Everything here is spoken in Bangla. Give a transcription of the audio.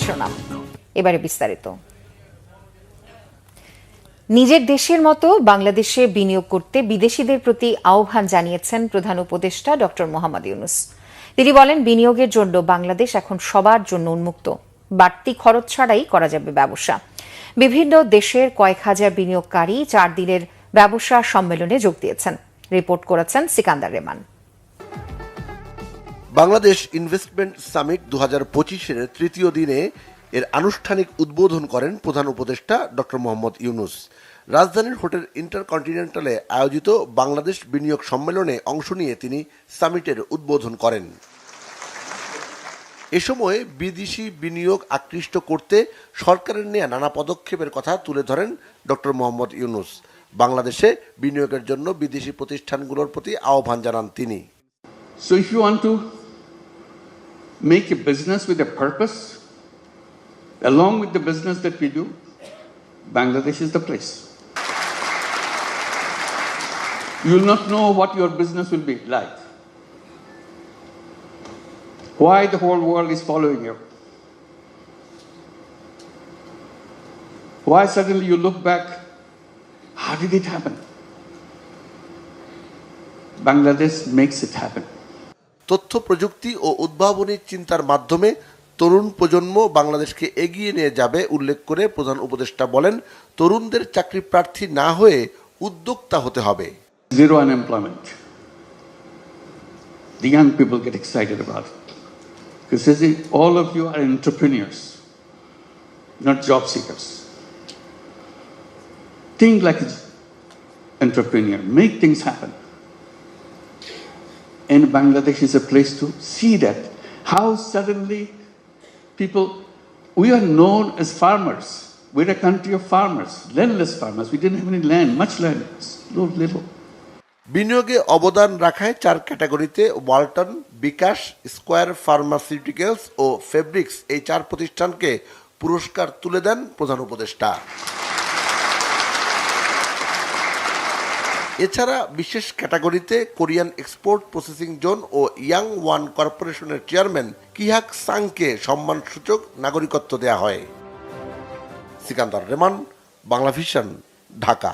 শিরোনাম এবারে বিস্তারিত। নিজের দেশের মতো বাংলাদেশে বিনিয়োগ করতে বিদেশিদের প্রতি আহ্বান জানিয়েছেন প্রধান উপদেষ্টা ডক্টর মোহাম্মদ ইউনূস। তিনি বলেন, বিনিয়োগের জন্য বাংলাদেশ এখন সবার জন্য উন্মুক্ত, বাড়তি খরচ ছাড়াই করা যাবে ব্যবসা। বিভিন্ন দেশের কয়েক হাজার বিনিয়োগকারী 4 দিনের ব্যবসা সম্মেলনে যোগ দিয়েছেন। রিপোর্ট করেছেন সিকান্দার রেমান। বাংলাদেশ ইনভেস্টমেন্ট সামিট 2025-এর তৃতীয় দিনে এর আনুষ্ঠানিক উদ্বোধন করেন প্রধান উপদেষ্টা ডক্টর মোহাম্মদ ইউনূস। রাজধানীর হোটেল ইন্টারকন্টিনেন্টালে আয়োজিত বাংলাদেশ বিনিয়োগ সম্মেলনে অংশ নিয়ে তিনি সামিটের উদ্বোধন করেন। এ সময় বিদেশি বিনিয়োগ আকৃষ্ট করতে সরকারের নেওয়া নানা পদক্ষেপের কথা তুলে ধরেন ডক্টর মোহাম্মদ ইউনূস। বাংলাদেশে বিনিয়োগের জন্য বিদেশি প্রতিষ্ঠানগুলোর প্রতি আহ্বান জানান তিনি। So if you want to make a business with a purpose, along with the business that we do, Bangladesh is the place. You will not know what your business will be like. Why the whole world is following you. Why suddenly you look back, how did it happen? Bangladesh makes it happen. তথ্য প্রযুক্তি ও উদ্ভাবনী চিন্তার মাধ্যমে তরুণ প্রজন্ম বাংলাদেশকে এগিয়ে নিয়ে যাবে উল্লেখ করে প্রধান উপদেষ্টা বলেন, তরুণদের চাকরি প্রার্থী না হয়ে উদ্যোক্তা হতে হবে। Zero unemployment. The young people get excited about it. Because you see, all of you are entrepreneurs, not job seekers. Think like an entrepreneur, make things happen. And Bangladesh is a place to see that. How suddenly people, we are known as farmers. We're a country of farmers, landless farmers. We didn't have any land, much land, little. বিনিয়োগে অবদান রাখায় 4 ক্যাটাগরিতে ওয়ালটন, বিকাশ, স্কয়ার ফার্মাসিউটিক্যালস ও ফেব্রিক্স এই 4 প্রতিষ্ঠানকে পুরস্কার তুলে দেন প্রধান উপদেষ্টা। এছাড়া বিশেষ ক্যাটাগরিতে কোরিয়ান এক্সপোর্ট প্রসেসিং জোন ও ইয়াং ওয়ান কর্পোরেশনের চেয়ারম্যান কিহাক সাংকে সম্মানসূচক নাগরিকত্ব দেয়া হয়। সিকান্দার রেমান, বাংলা ভিশন, ঢাকা।